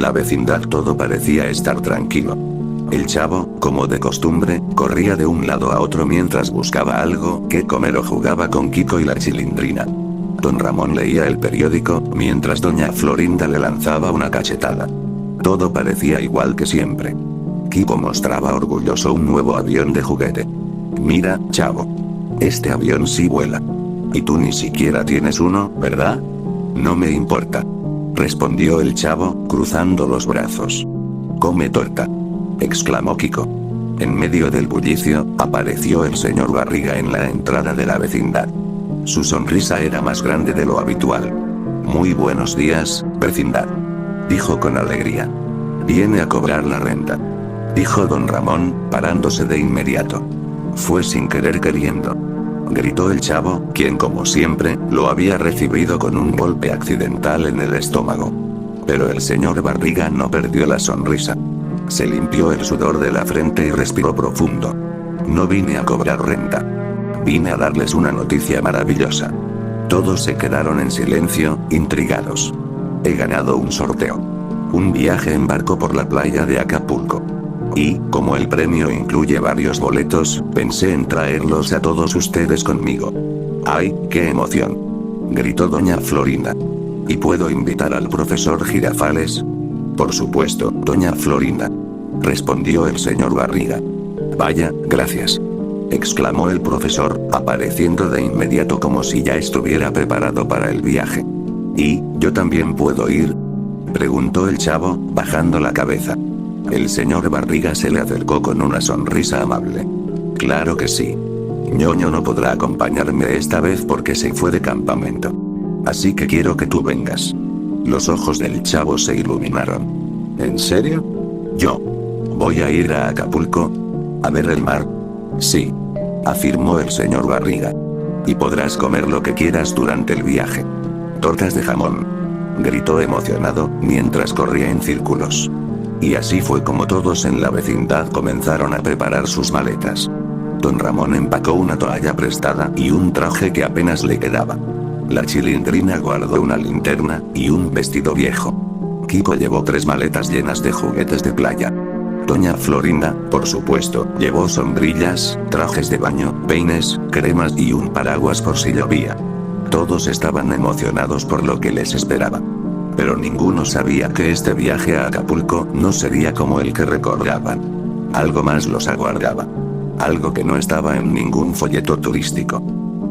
En la vecindad todo parecía estar tranquilo. El chavo, como de costumbre, corría de un lado a otro mientras buscaba algo que comer o jugaba con Kiko y la Chilindrina. Don Ramón leía el periódico, mientras doña Florinda le lanzaba una cachetada. Todo parecía igual que siempre. Kiko mostraba orgulloso un nuevo avión de juguete. Mira, chavo. Este avión sí vuela. Y tú ni siquiera tienes uno, ¿verdad? No me importa. Respondió el chavo, cruzando los brazos. Come torta. Exclamó Kiko. En medio del bullicio, apareció el señor Barriga en la entrada de la vecindad. Su sonrisa era más grande de lo habitual. Muy buenos días, vecindad. Dijo con alegría. Viene a cobrar la renta. Dijo don Ramón, parándose de inmediato. Fue sin querer queriendo. Gritó el chavo, quien como siempre, lo había recibido con un golpe accidental en el estómago. Pero el señor Barriga no perdió la sonrisa. Se limpió el sudor de la frente y respiró profundo. No vine a cobrar renta. Vine a darles una noticia maravillosa. Todos se quedaron en silencio, intrigados. He ganado un sorteo. Un viaje en barco por la playa de Acapulco. Y, como el premio incluye varios boletos, pensé en traerlos a todos ustedes conmigo. ¡Ay, qué emoción! Gritó doña Florinda. ¿Y puedo invitar al profesor Girafales? Por supuesto, doña Florinda. Respondió el señor Barriga. Vaya, gracias. Exclamó el profesor, apareciendo de inmediato como si ya estuviera preparado para el viaje. ¿Y, yo también puedo ir? Preguntó el chavo, bajando la cabeza. El señor Barriga se le acercó con una sonrisa amable. Claro que sí. Ñoño no podrá acompañarme esta vez porque se fue de campamento. Así que quiero que tú vengas. Los ojos del chavo se iluminaron. ¿En serio? Yo. ¿Voy a ir a Acapulco? ¿A ver el mar? Sí. Afirmó el señor Barriga. Y podrás comer lo que quieras durante el viaje. Tortas de jamón. Gritó emocionado, mientras corría en círculos. Y así fue como todos en la vecindad comenzaron a preparar sus maletas. Don Ramón empacó una toalla prestada y un traje que apenas le quedaba. La Chilindrina guardó una linterna y un vestido viejo. Kiko llevó 3 maletas llenas de juguetes de playa. Doña Florinda, por supuesto, llevó sombrillas, trajes de baño, peines, cremas y un paraguas por si llovía. Todos estaban emocionados por lo que les esperaba. Pero ninguno sabía que este viaje a Acapulco no sería como el que recordaban. Algo más los aguardaba. Algo que no estaba en ningún folleto turístico.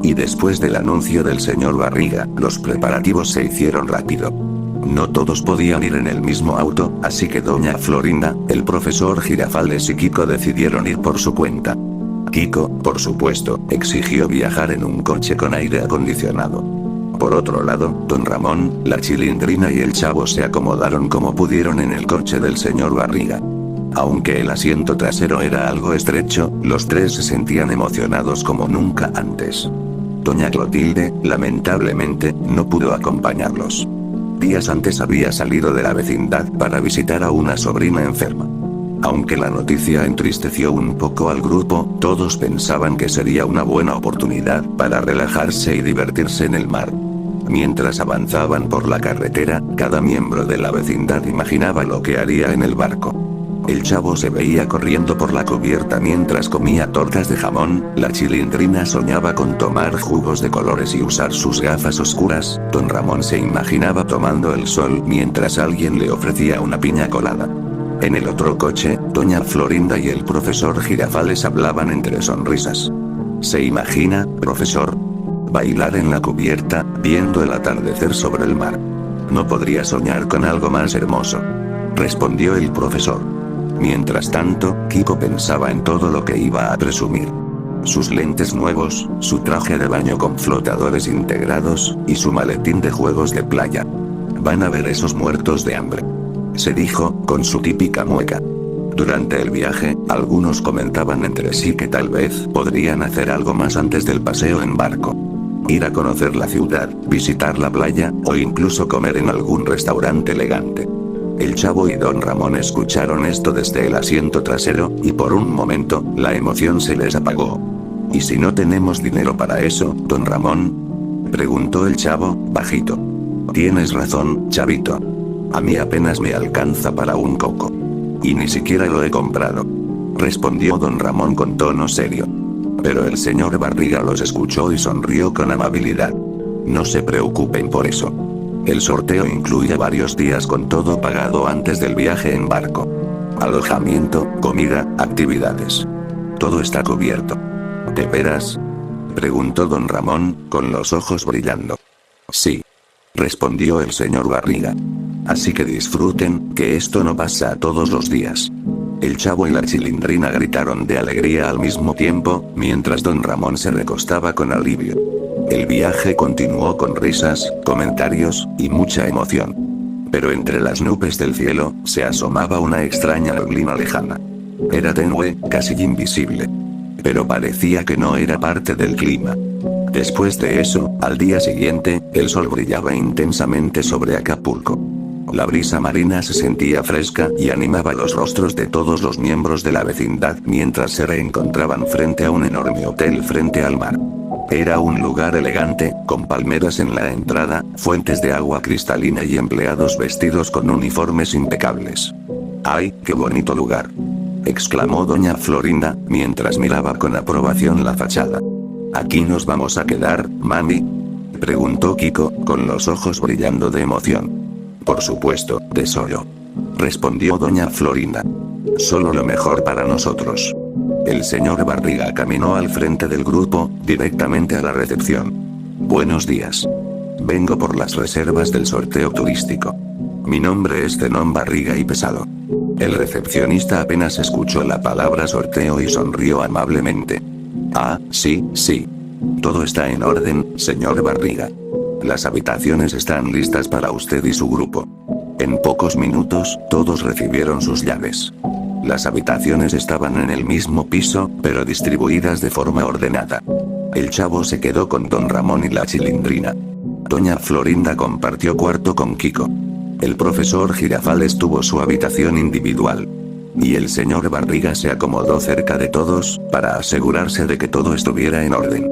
Y después del anuncio del señor Barriga, los preparativos se hicieron rápido. No todos podían ir en el mismo auto, así que doña Florinda, el profesor Girafales y Kiko decidieron ir por su cuenta. Kiko, por supuesto, exigió viajar en un coche con aire acondicionado. Por otro lado, don Ramón, la Chilindrina y el chavo se acomodaron como pudieron en el coche del señor Barriga. Aunque el asiento trasero era algo estrecho, los 3 se sentían emocionados como nunca antes. Doña Clotilde, lamentablemente, no pudo acompañarlos. Días antes había salido de la vecindad para visitar a una sobrina enferma. Aunque la noticia entristeció un poco al grupo, todos pensaban que sería una buena oportunidad para relajarse y divertirse en el mar. Mientras avanzaban por la carretera, cada miembro de la vecindad imaginaba lo que haría en el barco. El chavo se veía corriendo por la cubierta mientras comía tortas de jamón, la Chilindrina soñaba con tomar jugos de colores y usar sus gafas oscuras, don Ramón se imaginaba tomando el sol mientras alguien le ofrecía una piña colada. En el otro coche, doña Florinda y el profesor Girafales hablaban entre sonrisas. ¿Se imagina, profesor? Bailar en la cubierta, viendo el atardecer sobre el mar. No podría soñar con algo más hermoso. Respondió el profesor. Mientras tanto, Kiko pensaba en todo lo que iba a presumir. Sus lentes nuevos, su traje de baño con flotadores integrados, y su maletín de juegos de playa. Van a ver esos muertos de hambre. Se dijo, con su típica mueca. Durante el viaje, algunos comentaban entre sí que tal vez podrían hacer algo más antes del paseo en barco. Ir a conocer la ciudad, visitar la playa, o incluso comer en algún restaurante elegante. El chavo y don Ramón escucharon esto desde el asiento trasero, y por un momento, la emoción se les apagó. ¿Y si no tenemos dinero para eso, don Ramón? Preguntó el chavo, bajito. Tienes razón, chavito. A mí apenas me alcanza para un coco. Y ni siquiera lo he comprado. Respondió don Ramón con tono serio. Pero el señor Barriga los escuchó y sonrió con amabilidad. No se preocupen por eso. El sorteo incluye varios días con todo pagado antes del viaje en barco. Alojamiento, comida, actividades. Todo está cubierto. ¿De veras? Preguntó don Ramón, con los ojos brillando. Sí. Respondió el señor Barriga. Así que disfruten, que esto no pasa todos los días. El Chavo y la Chilindrina gritaron de alegría al mismo tiempo, mientras don Ramón se recostaba con alivio. El viaje continuó con risas, comentarios, y mucha emoción. Pero entre las nubes del cielo, se asomaba una extraña neblina lejana. Era tenue, casi invisible. Pero parecía que no era parte del clima. Después de eso, al día siguiente, el sol brillaba intensamente sobre Acapulco. La brisa marina se sentía fresca y animaba los rostros de todos los miembros de la vecindad mientras se reencontraban frente a un enorme hotel frente al mar. Era un lugar elegante, con palmeras en la entrada, fuentes de agua cristalina y empleados vestidos con uniformes impecables. ¡Ay, qué bonito lugar!, exclamó doña Florinda, mientras miraba con aprobación la fachada. ¿Aquí nos vamos a quedar, mami?, preguntó Kiko, con los ojos brillando de emoción. Por supuesto, tesoro, respondió doña Florinda. Solo lo mejor para nosotros. El señor Barriga caminó al frente del grupo, directamente a la recepción. Buenos días. Vengo por las reservas del sorteo turístico. Mi nombre es Zenón Barriga y Pesado. El recepcionista apenas escuchó la palabra sorteo y sonrió amablemente. Ah, sí, sí. Todo está en orden, señor Barriga. Las habitaciones están listas para usted y su grupo. En pocos minutos, todos recibieron sus llaves. Las habitaciones estaban en el mismo piso, pero distribuidas de forma ordenada. El Chavo se quedó con don Ramón y la Chilindrina. Doña Florinda compartió cuarto con Kiko. El profesor Girafales tuvo su habitación individual. Y el señor Barriga se acomodó cerca de todos, para asegurarse de que todo estuviera en orden.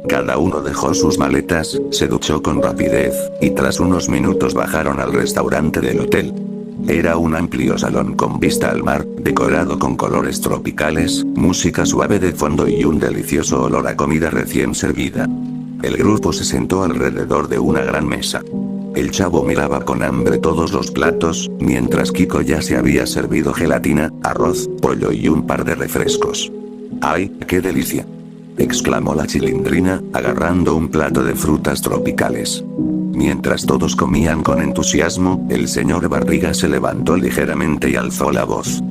Cada uno dejó sus maletas, se duchó con rapidez, y tras unos minutos bajaron al restaurante del hotel. Era un amplio salón con vista al mar, decorado con colores tropicales, música suave de fondo y un delicioso olor a comida recién servida. El grupo se sentó alrededor de una gran mesa. El Chavo miraba con hambre todos los platos, mientras Kiko ya se había servido gelatina, arroz, pollo y un par de refrescos. ¡Ay, qué delicia!, exclamó la Chilindrina, agarrando un plato de frutas tropicales. Mientras todos comían con entusiasmo, el señor Barriga se levantó ligeramente y alzó la voz.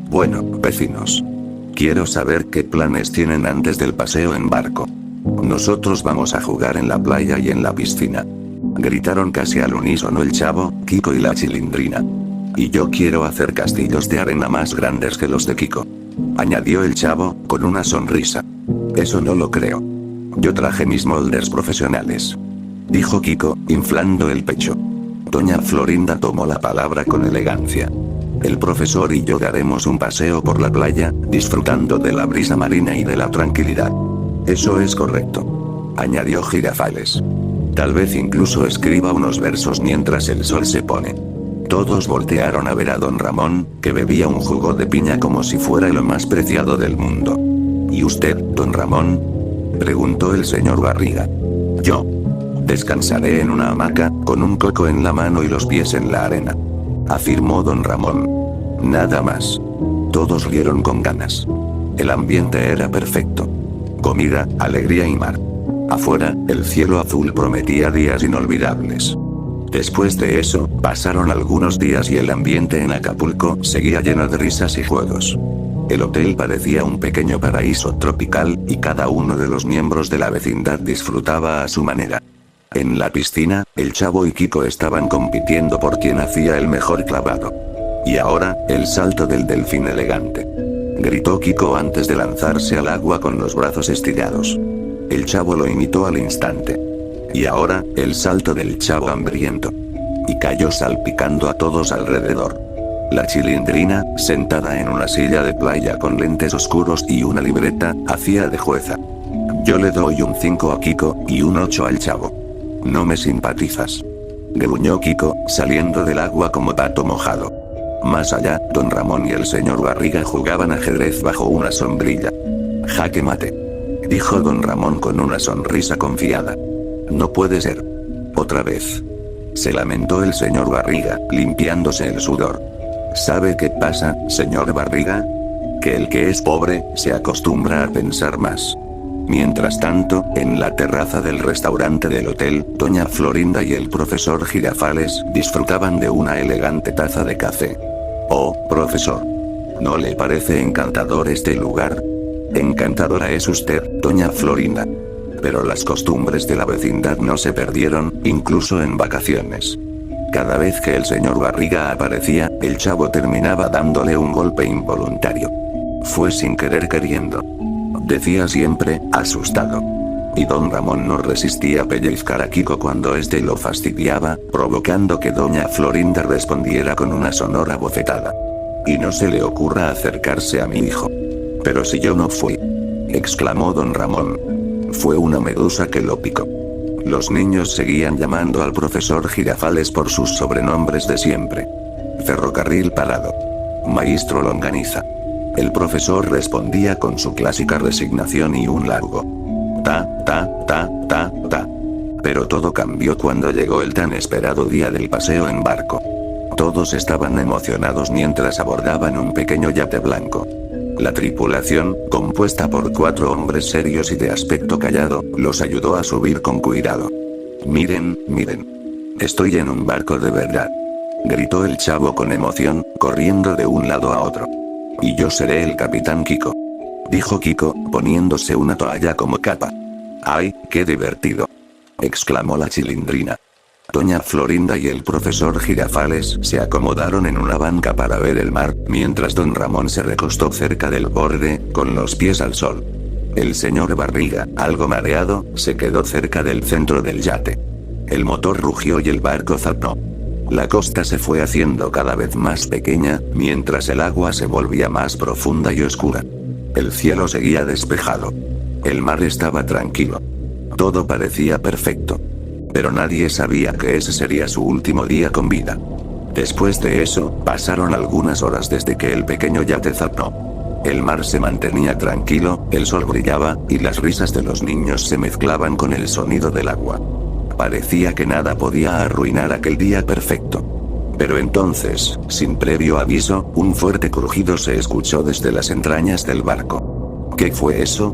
Bueno, vecinos. Quiero saber qué planes tienen antes del paseo en barco. Nosotros vamos a jugar en la playa y en la piscina. Gritaron casi al unísono el Chavo, Kiko y la Chilindrina. Y yo quiero hacer castillos de arena más grandes que los de Kiko, añadió el Chavo, con una sonrisa. Eso no lo creo. Yo traje mis molders profesionales, dijo Kiko, inflando el pecho. Doña Florinda tomó la palabra con elegancia. El profesor y yo daremos un paseo por la playa, disfrutando de la brisa marina y de la tranquilidad. Eso es correcto, añadió Girafales. Tal vez incluso escriba unos versos mientras el sol se pone. Todos voltearon a ver a don Ramón, que bebía un jugo de piña como si fuera lo más preciado del mundo. ¿Y usted, don Ramón?, preguntó el señor Barriga. Yo descansaré en una hamaca, con un coco en la mano y los pies en la arena, afirmó don Ramón. Nada más. Todos rieron con ganas. El ambiente era perfecto. Comida, alegría y mar. Afuera, el cielo azul prometía días inolvidables. Después de eso, pasaron algunos días y el ambiente en Acapulco seguía lleno de risas y juegos. El hotel parecía un pequeño paraíso tropical, y cada uno de los miembros de la vecindad disfrutaba a su manera. En la piscina, el Chavo y Kiko estaban compitiendo por quién hacía el mejor clavado. Y ahora, el salto del delfín elegante, gritó Kiko antes de lanzarse al agua con los brazos estirados. El Chavo lo imitó al instante. Y ahora, el salto del Chavo hambriento. Y cayó salpicando a todos alrededor. La Chilindrina, sentada en una silla de playa con lentes oscuros y una libreta, hacía de jueza. Yo le doy un 5 a Kiko, y un 8 al Chavo. No me simpatizas, gruñó Kiko, saliendo del agua como pato mojado. Más allá, don Ramón y el señor Barriga jugaban ajedrez bajo una sombrilla. Jaque mate, dijo don Ramón con una sonrisa confiada. No puede ser. Otra vez. Se lamentó el señor Barriga, limpiándose el sudor. ¿Sabe qué pasa, señor Barriga? Que el que es pobre, se acostumbra a pensar más. Mientras tanto, en la terraza del restaurante del hotel, doña Florinda y el profesor Girafales disfrutaban de una elegante taza de café. Oh, profesor. ¿No le parece encantador este lugar? Encantadora es usted, doña Florinda. Pero las costumbres de la vecindad no se perdieron, incluso en vacaciones. Cada vez que el señor Barriga aparecía, el chavo terminaba dándole un golpe involuntario. Fue sin querer queriendo. Decía siempre, asustado. Y don Ramón no resistía a pellizcar a Kiko cuando este lo fastidiaba, provocando que doña Florinda respondiera con una sonora bofetada. Y no se le ocurra acercarse a mi hijo. Pero si yo no fui, exclamó don Ramón. Fue una medusa que lo picó. Los niños seguían llamando al profesor Girafales por sus sobrenombres de siempre. Ferrocarril parado. Maestro Longaniza. El profesor respondía con su clásica resignación y un largo ta, ta, ta, ta, ta. Pero todo cambió cuando llegó el tan esperado día del paseo en barco. Todos estaban emocionados mientras abordaban un pequeño yate blanco. La tripulación, compuesta por 4 hombres serios y de aspecto callado, los ayudó a subir con cuidado. Miren, miren. Estoy en un barco de verdad. Gritó el chavo con emoción, corriendo de un lado a otro. Y yo seré el capitán Kiko. Dijo Kiko, poniéndose una toalla como capa. ¡Ay, qué divertido! Exclamó la Chilindrina. Doña Florinda y el profesor Girafales se acomodaron en una banca para ver el mar, mientras don Ramón se recostó cerca del borde, con los pies al sol. El señor Barriga, algo mareado, se quedó cerca del centro del yate. El motor rugió y el barco zarpó. La costa se fue haciendo cada vez más pequeña, mientras el agua se volvía más profunda y oscura. El cielo seguía despejado. El mar estaba tranquilo. Todo parecía perfecto. Pero nadie sabía que ese sería su último día con vida. Después de eso, pasaron algunas horas desde que el pequeño yate zarpó. El mar se mantenía tranquilo, el sol brillaba, y las risas de los niños se mezclaban con el sonido del agua. Parecía que nada podía arruinar aquel día perfecto. Pero entonces, sin previo aviso, un fuerte crujido se escuchó desde las entrañas del barco. ¿Qué fue eso?,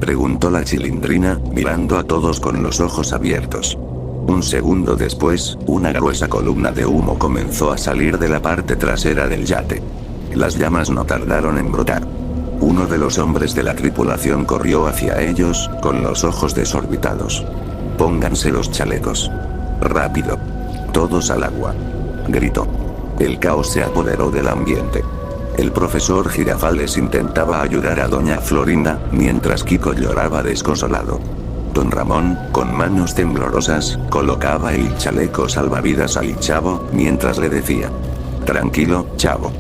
preguntó la Chilindrina, mirando a todos con los ojos abiertos. Un segundo después, una gruesa columna de humo comenzó a salir de la parte trasera del yate. Las llamas no tardaron en brotar. Uno de los hombres de la tripulación corrió hacia ellos, con los ojos desorbitados. «Pónganse los chalecos. Rápido. Todos al agua», gritó. El caos se apoderó del ambiente. El profesor Girafales intentaba ayudar a doña Florinda, mientras Kiko lloraba desconsolado. Don Ramón, con manos temblorosas, colocaba el chaleco salvavidas al chavo, mientras le decía: «Tranquilo, chavo.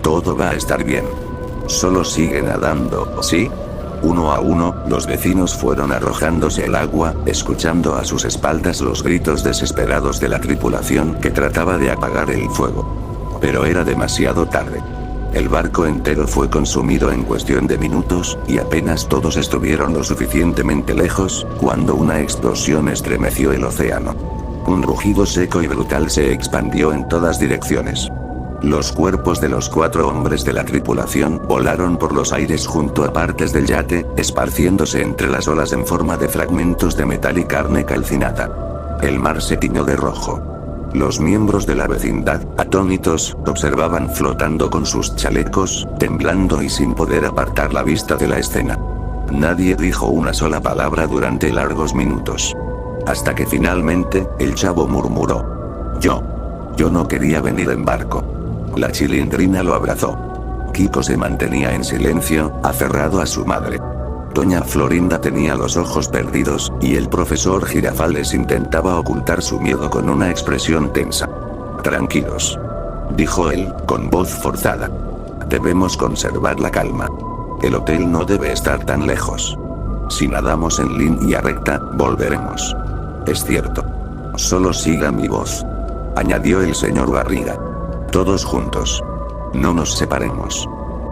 Todo va a estar bien. Solo sigue nadando, ¿sí?». Uno a uno, los vecinos fueron arrojándose al agua, escuchando a sus espaldas los gritos desesperados de la tripulación que trataba de apagar el fuego. Pero era demasiado tarde. El barco entero fue consumido en cuestión de minutos, y apenas todos estuvieron lo suficientemente lejos, cuando una explosión estremeció el océano. Un rugido seco y brutal se expandió en todas direcciones. Los cuerpos de los 4 hombres de la tripulación volaron por los aires junto a partes del yate, esparciéndose entre las olas en forma de fragmentos de metal y carne calcinada. El mar se tiñó de rojo. Los miembros de la vecindad, atónitos, observaban flotando con sus chalecos, temblando y sin poder apartar la vista de la escena. Nadie dijo una sola palabra durante largos minutos. Hasta que finalmente, el chavo murmuró: Yo no quería venir en barco». La Chilindrina lo abrazó. Kiko se mantenía en silencio, aferrado a su madre. Doña Florinda tenía los ojos perdidos, y el profesor Girafales intentaba ocultar su miedo con una expresión tensa. «Tranquilos», dijo él, con voz forzada. «Debemos conservar la calma. El hotel no debe estar tan lejos. Si nadamos en línea recta, volveremos. Es cierto. Solo siga mi voz, añadió el señor Barriga. Todos juntos. No nos separemos.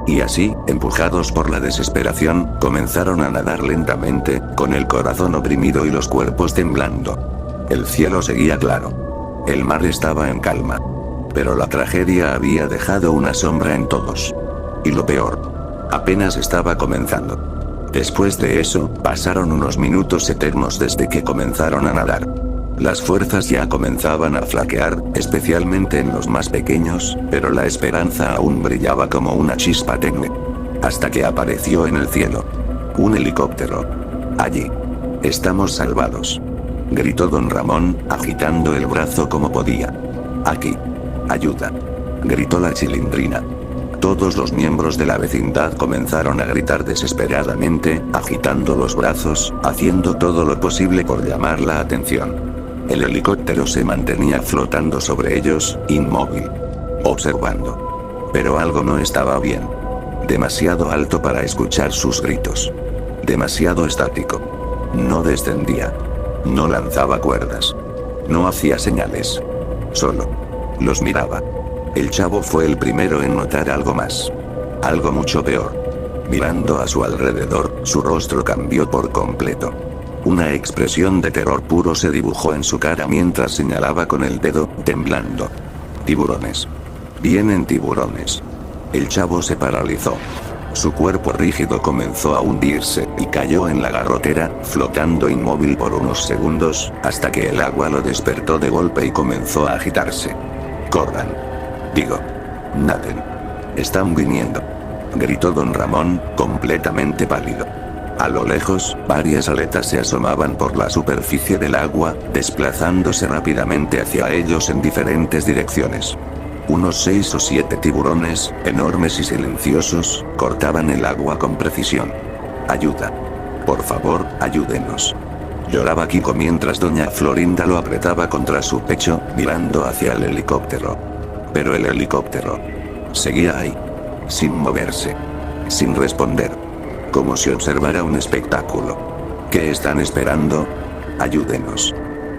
Y así, empujados por la desesperación, comenzaron a nadar lentamente, con el corazón oprimido y los cuerpos temblando. El cielo seguía claro. El mar estaba en calma. Pero la tragedia había dejado una sombra en todos. Y lo peor, apenas estaba comenzando. Después de eso, pasaron unos minutos eternos desde que comenzaron a nadar. Las fuerzas ya comenzaban a flaquear, especialmente en los más pequeños, pero la esperanza aún brillaba como una chispa tenue. Hasta que apareció en el cielo un helicóptero. Allí. Estamos salvados, gritó don Ramón, agitando el brazo como podía. Aquí. Ayuda, gritó la Chilindrina. Todos los miembros de la vecindad comenzaron a gritar desesperadamente, agitando los brazos, haciendo todo lo posible por llamar la atención. El helicóptero se mantenía flotando sobre ellos, inmóvil, observando. Pero algo no estaba bien. Demasiado alto para escuchar sus gritos. Demasiado estático. No descendía. No lanzaba cuerdas. No hacía señales. Solo los miraba. El chavo fue el primero en notar algo más. Algo mucho peor. Mirando a su alrededor, su rostro cambió por completo. Una expresión de terror puro se dibujó en su cara mientras señalaba con el dedo, temblando. Tiburones. Vienen tiburones. El chavo se paralizó. Su cuerpo rígido comenzó a hundirse y cayó en la garrotera, flotando inmóvil por unos segundos, hasta que el agua lo despertó de golpe y comenzó a agitarse. Corran. Digo. Naden. Están viniendo. Gritó don Ramón, completamente pálido. A lo lejos, varias aletas se asomaban por la superficie del agua, desplazándose rápidamente hacia ellos en diferentes direcciones. Unos 6 o 7 tiburones, enormes y silenciosos, cortaban el agua con precisión. Ayuda. Por favor, ayúdenos. Lloraba Kiko mientras doña Florinda lo apretaba contra su pecho, mirando hacia el helicóptero. Pero el helicóptero seguía ahí, sin moverse, sin responder. Como si observara un espectáculo. ¿Qué están esperando? Ayúdenos,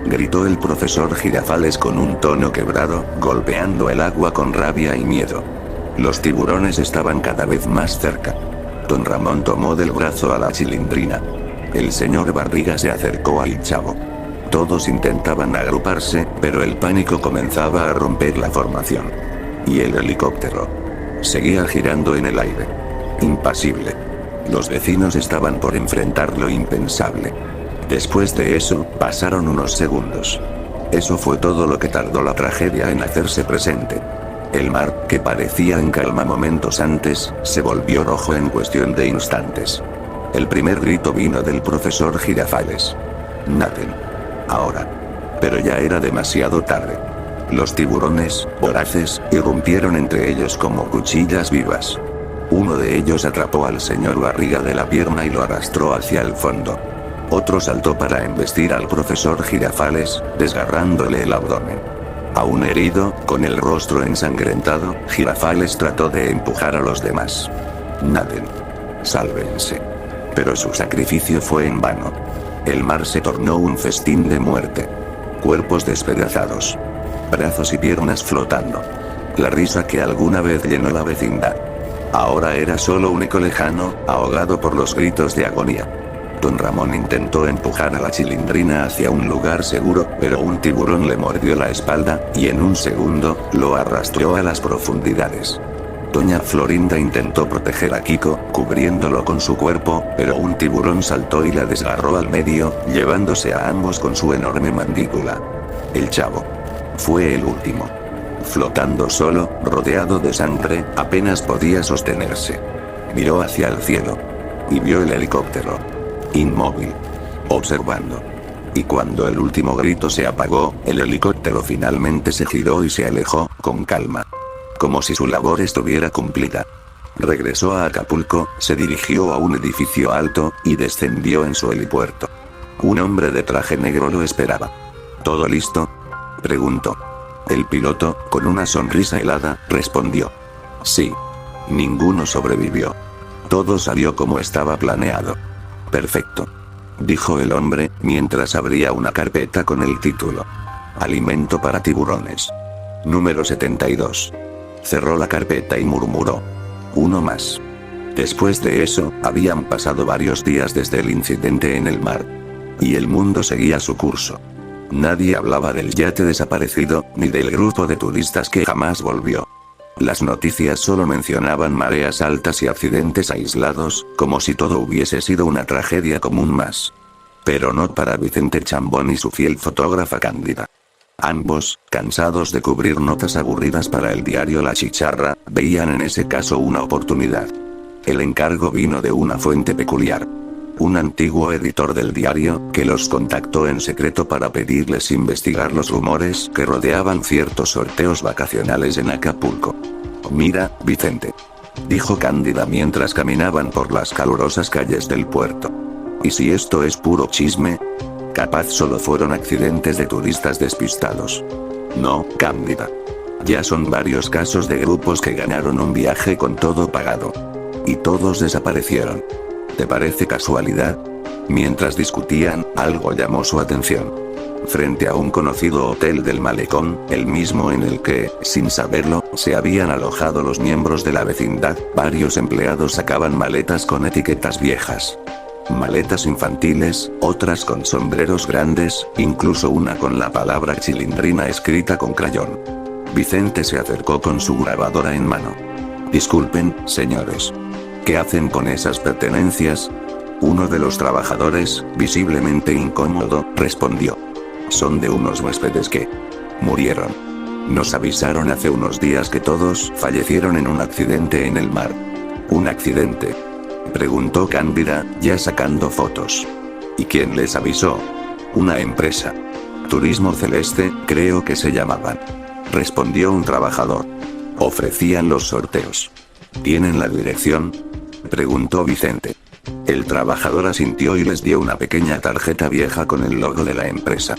gritó el profesor Girafales con un tono quebrado, golpeando el agua con rabia y miedo. Los tiburones estaban cada vez más cerca. Don Ramón tomó del brazo a la Chilindrina. El señor Barriga se acercó al chavo. Todos intentaban agruparse, pero el pánico comenzaba a romper la formación. Y el helicóptero seguía girando en el aire. Impasible. Los vecinos estaban por enfrentar lo impensable. Después de eso, pasaron unos segundos. Eso fue todo lo que tardó la tragedia en hacerse presente. El mar, que parecía en calma momentos antes, se volvió rojo en cuestión de instantes. El primer grito vino del profesor Girafales. Naden. Ahora. Pero ya era demasiado tarde. Los tiburones, voraces, irrumpieron entre ellos como cuchillas vivas. Uno de ellos atrapó al señor Barriga de la pierna y lo arrastró hacia el fondo. Otro saltó para embestir al profesor Girafales, desgarrándole el abdomen. Aún herido, con el rostro ensangrentado, Girafales trató de empujar a los demás. Naden. Sálvense. Pero su sacrificio fue en vano. El mar se tornó un festín de muerte. Cuerpos despedazados. Brazos y piernas flotando. La risa que alguna vez llenó la vecindad. Ahora era solo un eco lejano, ahogado por los gritos de agonía. Don Ramón intentó empujar a la Chilindrina hacia un lugar seguro, pero un tiburón le mordió la espalda, y en un segundo, lo arrastró a las profundidades. Doña Florinda intentó proteger a Kiko, cubriéndolo con su cuerpo, pero un tiburón saltó y la desgarró al medio, llevándose a ambos con su enorme mandíbula. El chavo fue el último. Flotando solo, rodeado de sangre, apenas podía sostenerse. Miró hacia el cielo. Y vio el helicóptero. Inmóvil. Observando. Y cuando el último grito se apagó, el helicóptero finalmente se giró y se alejó, con calma. Como si su labor estuviera cumplida. Regresó a Acapulco, se dirigió a un edificio alto, y descendió en su helipuerto. Un hombre de traje negro lo esperaba. ¿Todo listo?, preguntó. El piloto, con una sonrisa helada, respondió. Sí. Ninguno sobrevivió. Todo salió como estaba planeado. Perfecto, dijo el hombre, mientras abría una carpeta con el título. Alimento para tiburones. Número 72. Cerró la carpeta y murmuró. Uno más. Después de eso, habían pasado varios días desde el incidente en el mar. Y el mundo seguía su curso. Nadie hablaba del yate desaparecido, ni del grupo de turistas que jamás volvió. Las noticias solo mencionaban mareas altas y accidentes aislados, como si todo hubiese sido una tragedia común más. Pero no para Vicente Chambón y su fiel fotógrafa Cándida. Ambos, cansados de cubrir notas aburridas para el diario La Chicharra, veían en ese caso una oportunidad. El encargo vino de una fuente peculiar. Un antiguo editor del diario, que los contactó en secreto para pedirles investigar los rumores que rodeaban ciertos sorteos vacacionales en Acapulco. Mira, Vicente. Dijo Cándida mientras caminaban por las calurosas calles del puerto. ¿Y si esto es puro chisme? Capaz solo fueron accidentes de turistas despistados. No, Cándida. Ya son varios casos de grupos que ganaron un viaje con todo pagado. Y todos desaparecieron. ¿Te parece casualidad? Mientras discutían, algo llamó su atención. Frente a un conocido hotel del malecón, el mismo en el que, sin saberlo, se habían alojado los miembros de la vecindad, varios empleados sacaban maletas con etiquetas viejas. Maletas infantiles, otras con sombreros grandes, incluso una con la palabra chilindrina escrita con crayón. Vicente se acercó con su grabadora en mano. Disculpen, señores. ¿Qué hacen con esas pertenencias? Uno de los trabajadores, visiblemente incómodo, respondió. Son de unos huéspedes que murieron. Nos avisaron hace unos días que todos fallecieron en un accidente en el mar. ¿Un accidente?, preguntó Cándida, ya sacando fotos. ¿Y quién les avisó? Una empresa. Turismo Celeste, creo que se llamaban. Respondió un trabajador. Ofrecían los sorteos. ¿Tienen la dirección?, preguntó Vicente. El trabajador asintió y les dio una pequeña tarjeta vieja con el logo de la empresa.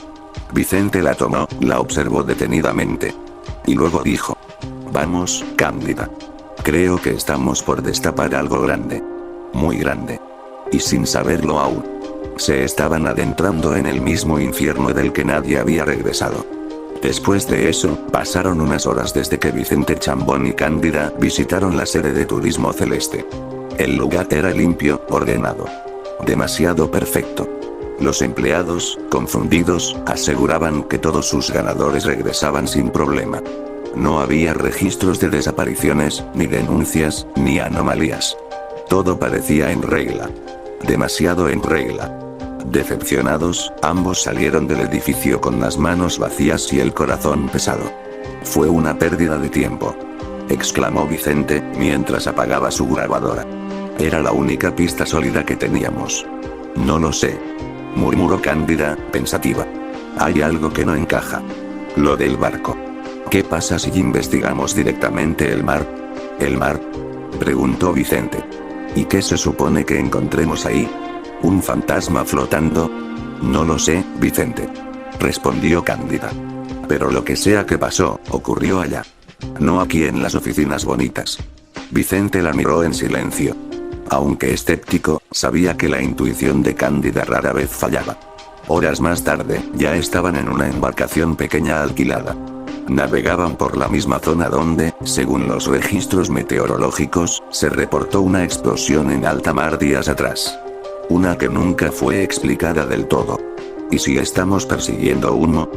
Vicente la tomó, la observó detenidamente. Y luego dijo. Vamos, Cándida. Creo que estamos por destapar algo grande. Muy grande. Y sin saberlo aún. Se estaban adentrando en el mismo infierno del que nadie había regresado. Después de eso, pasaron unas horas desde que Vicente Chambón y Cándida visitaron la sede de Turismo Celeste. El lugar era limpio, ordenado. Demasiado perfecto. Los empleados, confundidos, aseguraban que todos sus ganadores regresaban sin problema. No había registros de desapariciones, ni denuncias, ni anomalías. Todo parecía en regla. Demasiado en regla. Decepcionados, ambos salieron del edificio con las manos vacías y el corazón pesado. Fue una pérdida de tiempo, exclamó Vicente, mientras apagaba su grabadora. Era la única pista sólida que teníamos. No lo sé, murmuró Cándida, pensativa. Hay algo que no encaja. Lo del barco. ¿Qué pasa si investigamos directamente el mar? ¿El mar?, preguntó Vicente. ¿Y qué se supone que encontremos ahí? ¿Un fantasma flotando? No lo sé, Vicente, respondió Cándida. Pero lo que sea que pasó, ocurrió allá. No aquí en las oficinas bonitas. Vicente la miró en silencio. Aunque escéptico, sabía que la intuición de Cándida rara vez fallaba. Horas más tarde, ya estaban en una embarcación pequeña alquilada. Navegaban por la misma zona donde, según los registros meteorológicos, se reportó una explosión en alta mar días atrás. Una que nunca fue explicada del todo. ¿Y si estamos persiguiendo humo?,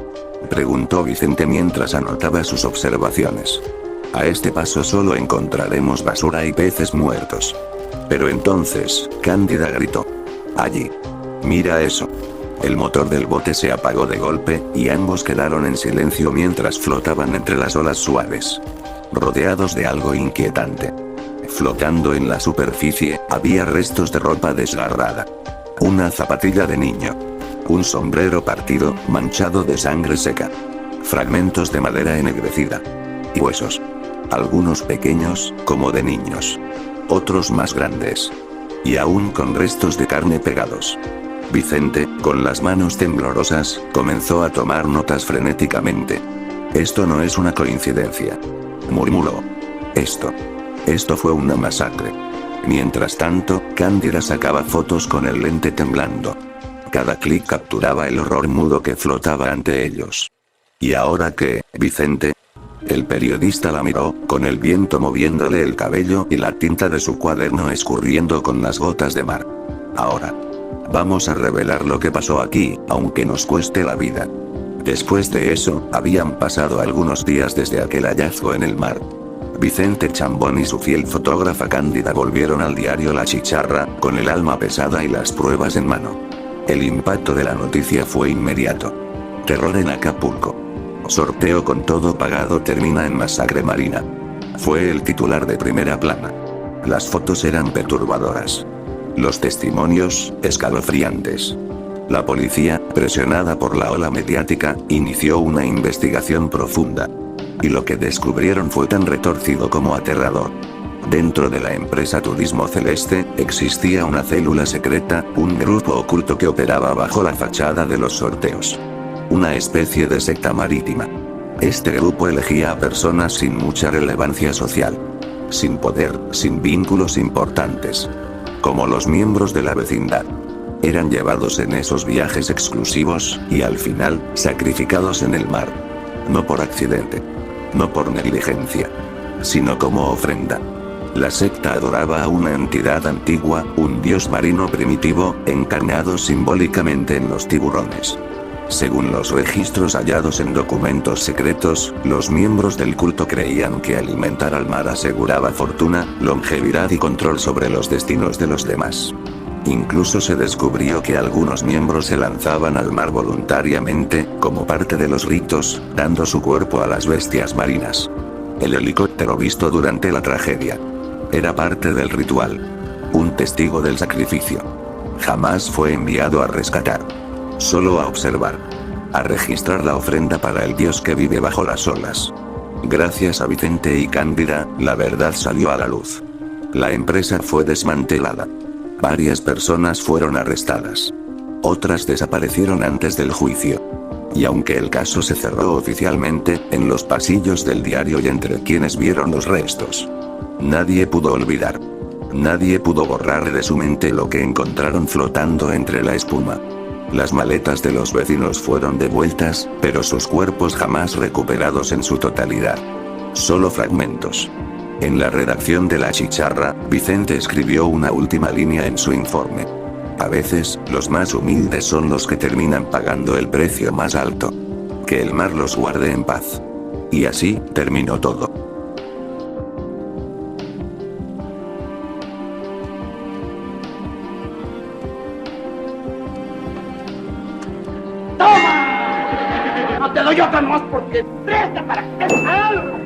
preguntó Vicente mientras anotaba sus observaciones. A este paso solo encontraremos basura y peces muertos. Pero entonces, Cándida gritó. Allí. Mira eso. El motor del bote se apagó de golpe, y ambos quedaron en silencio mientras flotaban entre las olas suaves. Rodeados de algo inquietante. Flotando en la superficie, había restos de ropa desgarrada. Una zapatilla de niño. Un sombrero partido, manchado de sangre seca. Fragmentos de madera ennegrecida. Y huesos. Algunos pequeños, como de niños. Otros más grandes. Y aún con restos de carne pegados. Vicente, con las manos temblorosas, comenzó a tomar notas frenéticamente. Esto no es una coincidencia, murmuró. Esto fue una masacre. Mientras tanto, Cándida sacaba fotos con el lente temblando. Cada clic capturaba el horror mudo que flotaba ante ellos. ¿Y ahora qué, Vicente? El periodista la miró, con el viento moviéndole el cabello y la tinta de su cuaderno escurriendo con las gotas de mar. Ahora. Vamos a revelar lo que pasó aquí, aunque nos cueste la vida. Después de eso, habían pasado algunos días desde aquel hallazgo en el mar. Vicente Chambón y su fiel fotógrafa Cándida volvieron al diario La Chicharra, con el alma pesada y las pruebas en mano. El impacto de la noticia fue inmediato. Terror en Acapulco. Sorteo con todo pagado termina en masacre marina. Fue el titular de primera plana. Las fotos eran perturbadoras. Los testimonios, escalofriantes. La policía, presionada por la ola mediática, inició una investigación profunda. Y lo que descubrieron fue tan retorcido como aterrador. Dentro de la empresa Turismo Celeste, existía una célula secreta, un grupo oculto que operaba bajo la fachada de los sorteos. Una especie de secta marítima. Este grupo elegía a personas sin mucha relevancia social. Sin poder, sin vínculos importantes. Como los miembros de la vecindad. Eran llevados en esos viajes exclusivos, y al final, sacrificados en el mar. No por accidente. No por negligencia. Sino como ofrenda. La secta adoraba a una entidad antigua, un dios marino primitivo, encarnado simbólicamente en los tiburones. Según los registros hallados en documentos secretos, los miembros del culto creían que alimentar al mar aseguraba fortuna, longevidad y control sobre los destinos de los demás. Incluso se descubrió que algunos miembros se lanzaban al mar voluntariamente, como parte de los ritos, dando su cuerpo a las bestias marinas. El helicóptero visto durante la tragedia era parte del ritual. Un testigo del sacrificio. Jamás fue enviado a rescatar. Solo a observar. A registrar la ofrenda para el dios que vive bajo las olas. Gracias a Vicente y Cándida, la verdad salió a la luz. La empresa fue desmantelada. Varias personas fueron arrestadas. Otras desaparecieron antes del juicio. Y aunque el caso se cerró oficialmente, en los pasillos del diario y entre quienes vieron los restos, nadie pudo olvidar. Nadie pudo borrar de su mente lo que encontraron flotando entre la espuma. Las maletas de los vecinos fueron devueltas, pero sus cuerpos jamás recuperados en su totalidad. Solo fragmentos. En la redacción de La Chicharra, Vicente escribió una última línea en su informe. A veces, los más humildes son los que terminan pagando el precio más alto. Que el mar los guarde en paz. Y así, terminó todo. ¡Toma! No te doy otra más porque presta para que te salga.